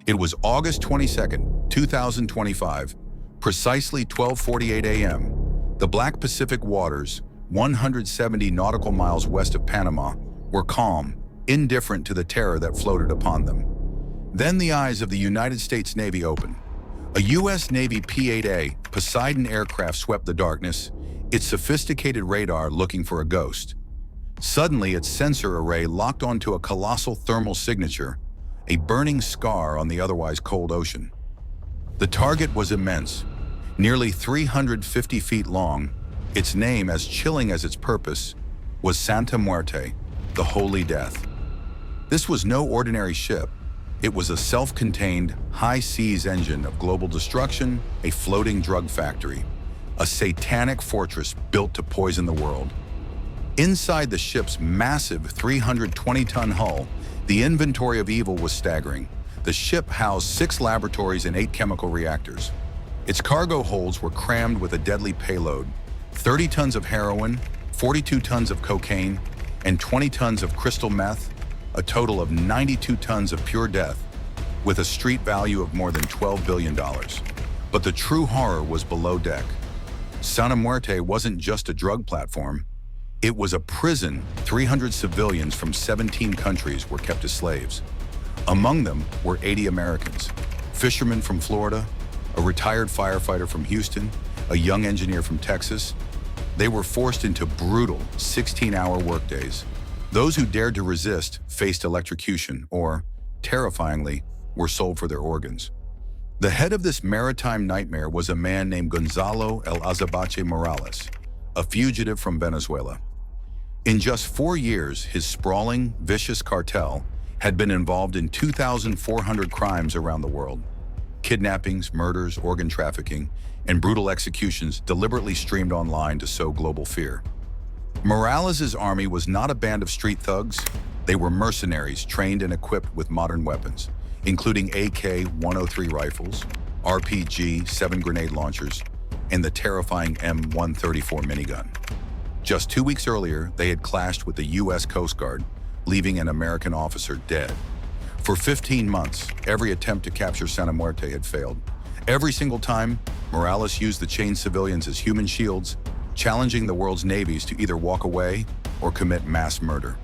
It was August 22nd, 2025, precisely 12:48 a.m. The Black Pacific waters, 170 nautical miles west of Panama, were calm, indifferent to the terror that floated upon them. Then the eyes of the United States Navy opened. A U.S. Navy P-8A Poseidon aircraft swept the darkness, its sophisticated radar looking for a ghost. Suddenly, its sensor array locked onto a colossal thermal signature, a burning scar on the otherwise cold ocean. The target was immense, nearly 350 feet long. Its name, as chilling as its purpose, was Santa Muerte, the Holy Death. This was no ordinary ship. It was a self-contained, high-seas engine of global destruction, a floating drug factory, a satanic fortress built to poison the world. Inside the ship's massive 320-ton hull, the inventory of evil was staggering. The ship housed 6 laboratories and 8 chemical reactors. Its cargo holds were crammed with a deadly payload: 30 tons of heroin, 42 tons of cocaine, and 20 tons of crystal meth, a total of 92 tons of pure death, with a street value of more than $12 billion. But the true horror was below deck. Santa Muerte wasn't just a drug platform. It was a prison. 300 civilians from 17 countries were kept as slaves. Among them were 80 Americans, fishermen from Florida, a retired firefighter from Houston, a young engineer from Texas. They were forced into brutal 16-hour workdays. Those who dared to resist faced electrocution or, terrifyingly, were sold for their organs. The head of this maritime nightmare was a man named Gonzalo El Azabache Morales, a fugitive from Venezuela. In just 4 years, his sprawling, vicious cartel had been involved in 2,400 crimes around the world. Kidnappings, murders, organ trafficking, and brutal executions deliberately streamed online to sow global fear. Morales' army was not a band of street thugs. They were mercenaries trained and equipped with modern weapons, including AK-103 rifles, RPG-7 grenade launchers, and the terrifying M134 minigun. Just 2 weeks earlier, they had clashed with the U.S. Coast Guard, leaving an American officer dead. For 15 months, every attempt to capture Santa Muerte had failed. Every single time, Morales used the chained civilians as human shields, challenging the world's navies to either walk away or commit mass murder.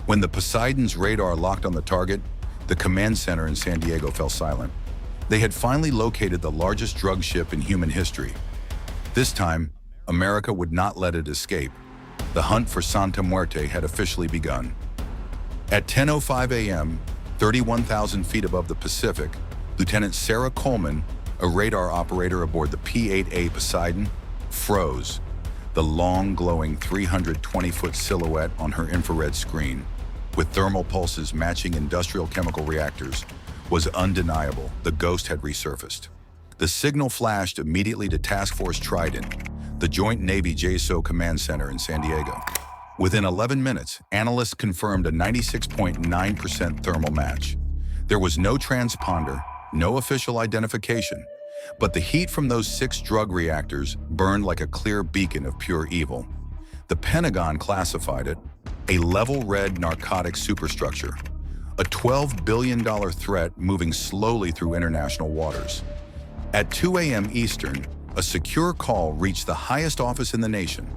When the Poseidon's radar locked on the target, the command center in San Diego fell silent. They had finally located the largest drug ship in human history. This time, America would not let it escape. The hunt for Santa Muerte had officially begun. At 10:05 a.m., 31,000 feet above the Pacific, Lieutenant Sarah Coleman, a radar operator aboard the P-8A Poseidon, froze. The long, glowing 320-foot silhouette on her infrared screen, with thermal pulses matching industrial chemical reactors, was undeniable. The ghost had resurfaced. The signal flashed immediately to Task Force Trident, the Joint Navy JSO Command Center in San Diego. Within 11 minutes, analysts confirmed a 96.9% thermal match. There was no transponder, no official identification, but the heat from those 6 drug reactors burned like a clear beacon of pure evil. The Pentagon classified it a level red narcotics superstructure, a $12 billion threat moving slowly through international waters. At 2 a.m. Eastern, a secure call reached the highest office in the nation.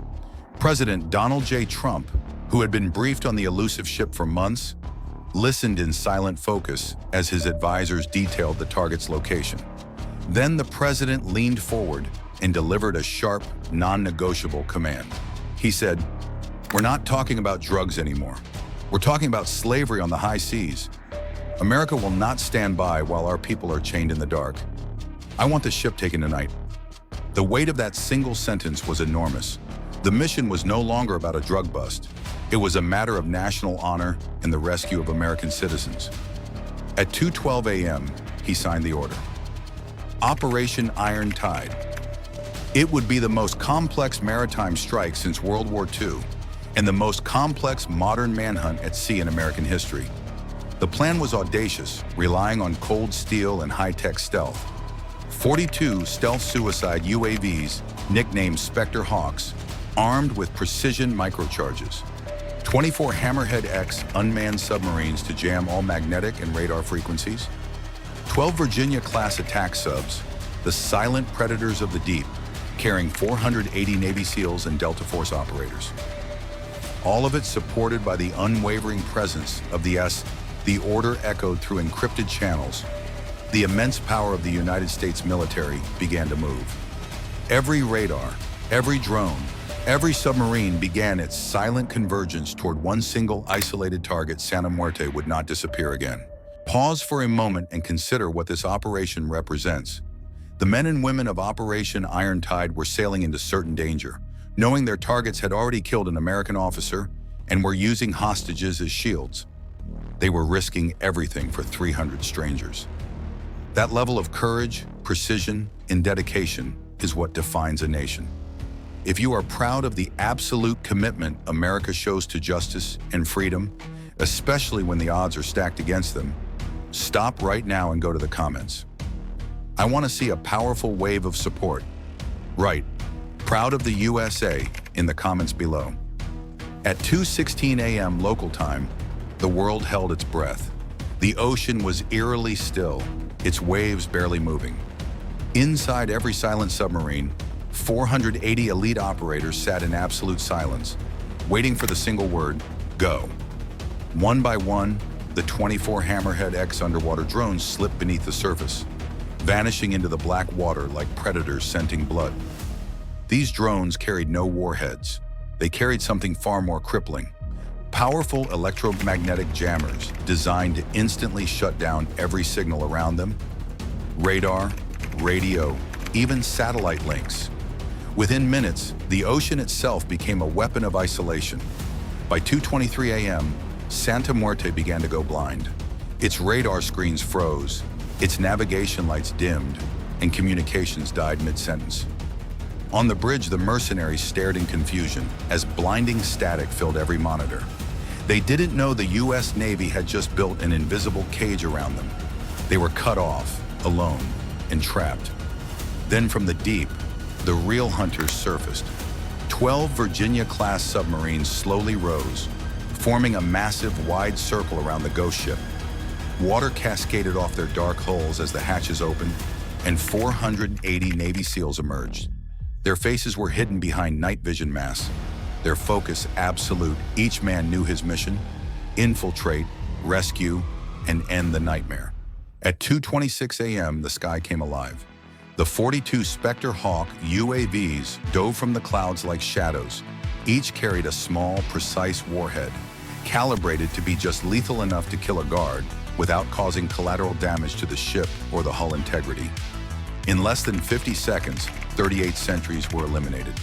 President Donald J. Trump, who had been briefed on the elusive ship for months, listened in silent focus as his advisors detailed the target's location. Then the president leaned forward and delivered a sharp, non-negotiable command. He said, "We're not talking about drugs anymore. We're talking about slavery on the high seas. America will not stand by while our people are chained in the dark. I want the ship taken tonight." The weight of that single sentence was enormous. The mission was no longer about a drug bust. It was a matter of national honor and the rescue of American citizens. At 2:12 a.m., he signed the order. Operation Iron Tide. It would be the most complex maritime strike since World War II and the most complex modern manhunt at sea in American history. The plan was audacious, relying on cold steel and high-tech stealth. 42 stealth suicide UAVs, nicknamed Spectre Hawks, armed with precision microcharges. 24 Hammerhead X unmanned submarines to jam all magnetic and radar frequencies. 12 Virginia-class attack subs, the silent predators of the deep, carrying 480 Navy SEALs and Delta Force operators. All of it supported by the unwavering presence of the order echoed through encrypted channels. The immense power of the United States military began to move. Every radar, every drone, every submarine began its silent convergence toward one single isolated target. Santa Muerte would not disappear again. Pause for a moment and consider what this operation represents. The men and women of Operation Iron Tide were sailing into certain danger, knowing their targets had already killed an American officer and were using hostages as shields. They were risking everything for 300 strangers. That level of courage, precision, and dedication is what defines a nation. If you are proud of the absolute commitment America shows to justice and freedom, especially when the odds are stacked against them, stop right now and go to the comments. I want to see a powerful wave of support. Right, proud of the USA in the comments below. At 2:16 a.m. local time, the world held its breath. The ocean was eerily still, its waves barely moving. Inside every silent submarine, 480 elite operators sat in absolute silence, waiting for the single word, go. One by one, the 24 Hammerhead X underwater drones slipped beneath the surface, vanishing into the black water like predators scenting blood. These drones carried no warheads. They carried something far more crippling. Powerful electromagnetic jammers designed to instantly shut down every signal around them. Radar, radio, even satellite links. Within minutes, the ocean itself became a weapon of isolation. By 2:23 a.m., Santa Muerte began to go blind. Its radar screens froze, its navigation lights dimmed, and communications died mid-sentence. On the bridge, the mercenaries stared in confusion as blinding static filled every monitor. They didn't know the U.S. Navy had just built an invisible cage around them. They were cut off, alone, and trapped. Then from the deep, the real hunters surfaced. 12 Virginia-class submarines slowly rose, forming a massive, wide circle around the ghost ship. Water cascaded off their dark hulls as the hatches opened, and 480 Navy SEALs emerged. Their faces were hidden behind night vision masks, their focus absolute. Each man knew his mission: infiltrate, rescue, and end the nightmare. At 2:26 a.m., the sky came alive. The 42 Spectre Hawk UAVs dove from the clouds like shadows. Each carried a small, precise warhead, calibrated to be just lethal enough to kill a guard without causing collateral damage to the ship or the hull integrity. In less than 50 seconds, 38 sentries were eliminated.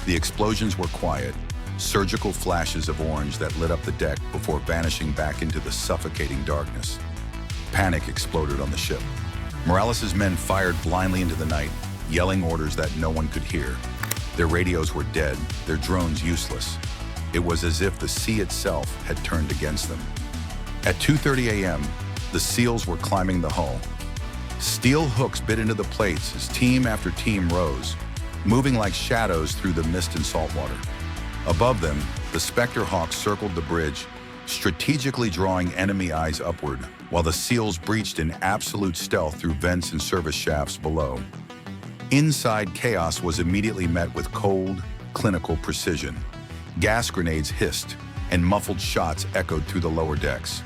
The explosions were quiet, surgical flashes of orange that lit up the deck before vanishing back into the suffocating darkness. Panic exploded on the ship. Morales' men fired blindly into the night, yelling orders that no one could hear. Their radios were dead, their drones useless. It was as if the sea itself had turned against them. At 2:30 a.m., the SEALs were climbing the hull. Steel hooks bit into the plates as team after team rose, moving like shadows through the mist and salt water. Above them, the Spectre Hawks circled the bridge, strategically drawing enemy eyes upward, while the SEALs breached in absolute stealth through vents and service shafts below. Inside, chaos was immediately met with cold, clinical precision. Gas grenades hissed, and muffled shots echoed through the lower decks.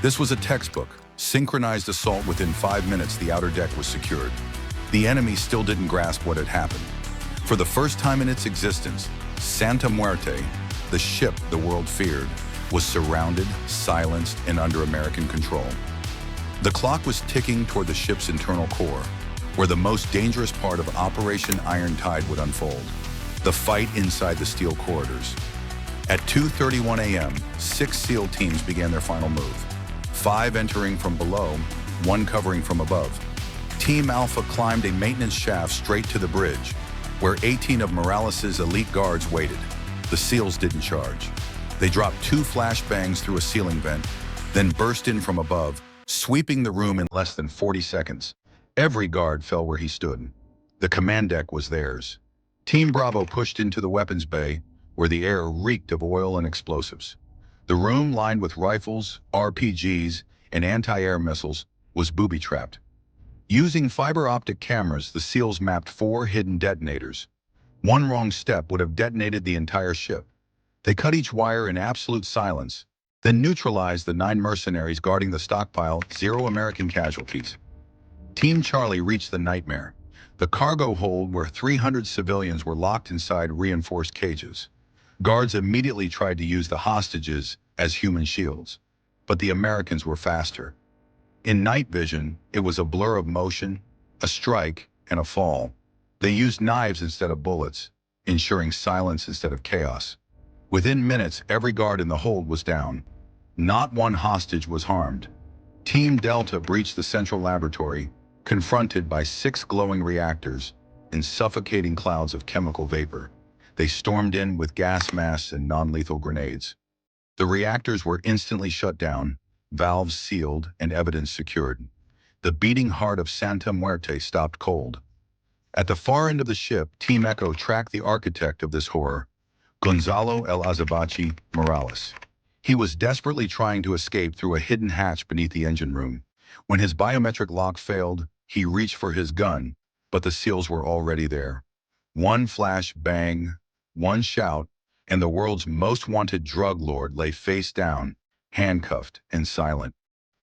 This was a textbook. Synchronized assault. Within 5 minutes, the outer deck was secured. The enemy still didn't grasp what had happened. For the first time in its existence, Santa Muerte, the ship the world feared, was surrounded, silenced, and under American control. The clock was ticking toward the ship's internal core, where the most dangerous part of Operation Iron Tide would unfold: the fight inside the steel corridors. At 2:31 a.m., 6 SEAL teams began their final move. 5 entering from below, 1 covering from above. Team Alpha climbed a maintenance shaft straight to the bridge, where 18 of Morales' elite guards waited. The SEALs didn't charge. They dropped 2 flashbangs through a ceiling vent, then burst in from above, sweeping the room in less than 40 seconds. Every guard fell where he stood. The command deck was theirs. Team Bravo pushed into the weapons bay, where the air reeked of oil and explosives. The room, lined with rifles, RPGs, and anti-air missiles, was booby-trapped. Using fiber-optic cameras, the SEALs mapped 4 hidden detonators. One wrong step would have detonated the entire ship. They cut each wire in absolute silence, then neutralized the 9 mercenaries guarding the stockpile. 0 American casualties. Team Charlie reached the nightmare, the cargo hold where 300 civilians were locked inside reinforced cages. Guards immediately tried to use the hostages as human shields, but the Americans were faster. In night vision, it was a blur of motion, a strike, and a fall. They used knives instead of bullets, ensuring silence instead of chaos. Within minutes, every guard in the hold was down. Not one hostage was harmed. Team Delta breached the central laboratory, confronted by 6 glowing reactors in suffocating clouds of chemical vapor. They stormed in with gas masks and non-lethal grenades. The reactors were instantly shut down, valves sealed, and evidence secured. The beating heart of Santa Muerte stopped cold. At the far end of the ship, Team Echo tracked the architect of this horror, Gonzalo El Azabache Morales. He was desperately trying to escape through a hidden hatch beneath the engine room. When his biometric lock failed, he reached for his gun, but the SEALs were already there. One flash bang, one shout, and the world's most wanted drug lord lay face down, handcuffed and silent.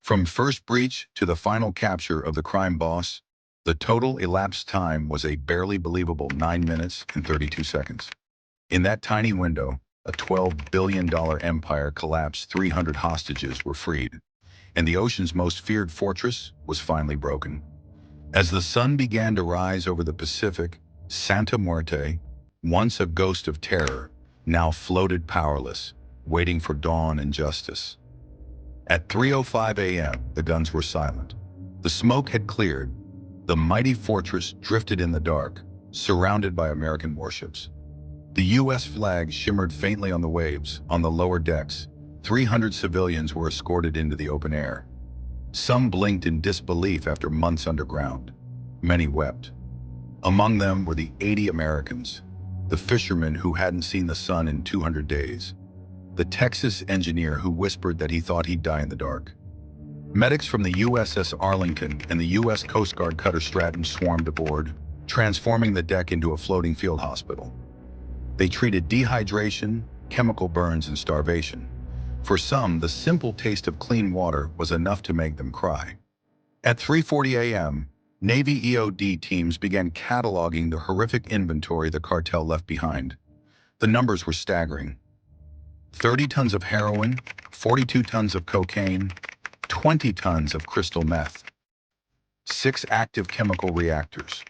From first breach to the final capture of the crime boss, the total elapsed time was a barely believable 9 minutes and 32 seconds. In that tiny window, a $12 billion empire collapsed. 300 hostages were freed, and the ocean's most feared fortress was finally broken. As the sun began to rise over the Pacific, Santa Muerte, once a ghost of terror, now floated powerless, waiting for dawn and justice. At 3:05 a.m., the guns were silent. The smoke had cleared. The mighty fortress drifted in the dark, surrounded by American warships. The U.S. flag shimmered faintly on the waves. On the lower decks, 300 civilians were escorted into the open air. Some blinked in disbelief after months underground. Many wept. Among them were the 80 Americans, the fisherman who hadn't seen the sun in 200 days, the Texas engineer who whispered that he thought he'd die in the dark. Medics from the USS Arlington and the U.S. Coast Guard cutter Stratton swarmed aboard, transforming the deck into a floating field hospital. They treated dehydration, chemical burns, and starvation. For some, the simple taste of clean water was enough to make them cry. At 3:40 a.m., Navy EOD teams began cataloging the horrific inventory the cartel left behind. The numbers were staggering. 30 tons of heroin, 42 tons of cocaine, 20 tons of crystal meth, 6 active chemical reactors,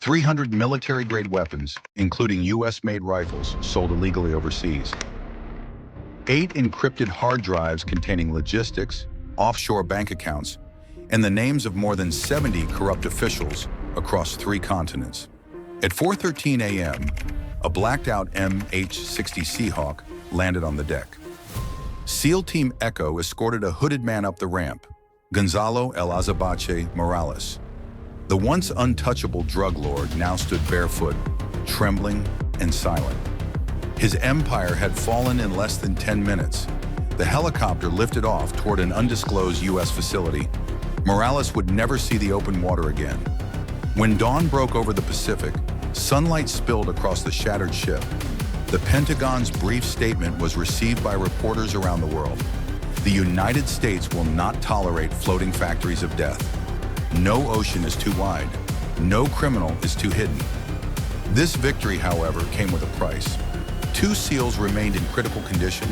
300 military-grade weapons, including U.S.-made rifles sold illegally overseas, 8 encrypted hard drives containing logistics, offshore bank accounts, and the names of more than 70 corrupt officials across 3 continents. At 4:13 a.m., a blacked-out MH-60 Seahawk landed on the deck. SEAL Team Echo escorted a hooded man up the ramp, Gonzalo El Azabache Morales. The once untouchable drug lord now stood barefoot, trembling and silent. His empire had fallen in less than 10 minutes. The helicopter lifted off toward an undisclosed U.S. facility. Morales would never see the open water again. When dawn broke over the Pacific, sunlight spilled across the shattered ship. The Pentagon's brief statement was received by reporters around the world. The United States will not tolerate floating factories of death. No ocean is too wide. No criminal is too hidden. This victory, however, came with a price. 2 SEALs remained in critical condition,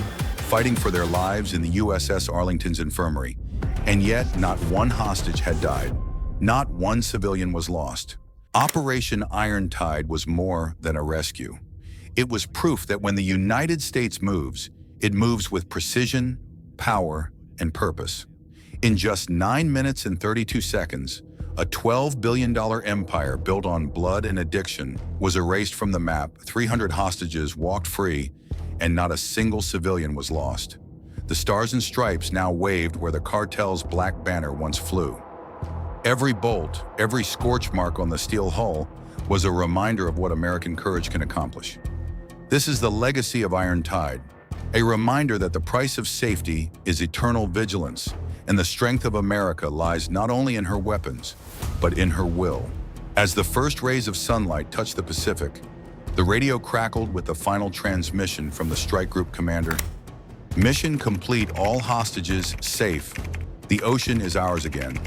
fighting for their lives in the USS Arlington's infirmary. And yet, not one hostage had died. Not one civilian was lost. Operation Iron Tide was more than a rescue. It was proof that when the United States moves, it moves with precision, power, and purpose. In just 9 minutes and 32 seconds, a $12 billion empire built on blood and addiction was erased from the map. 300 hostages walked free, and not a single civilian was lost. The stars and stripes now waved where the cartel's black banner once flew. Every bolt, every scorch mark on the steel hull was a reminder of what American courage can accomplish. This is the legacy of Iron Tide, a reminder that the price of safety is eternal vigilance, And the strength of America lies not only in her weapons, but in her will. As the first rays of sunlight touched the Pacific, the radio crackled with the final transmission from the strike group commander. Mission complete, all hostages safe. The ocean is ours again.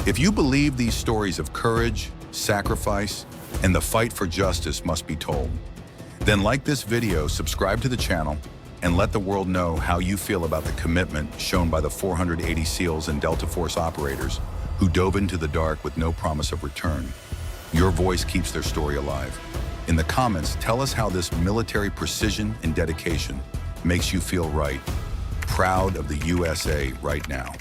If you believe these stories of courage, sacrifice, and the fight for justice must be told, then like this video, subscribe to the channel, and let the world know how you feel about the commitment shown by the 480 SEALs and Delta Force operators who dove into the dark with no promise of return. Your voice keeps their story alive. In the comments, tell us how this military precision and dedication makes you feel proud of the USA right now.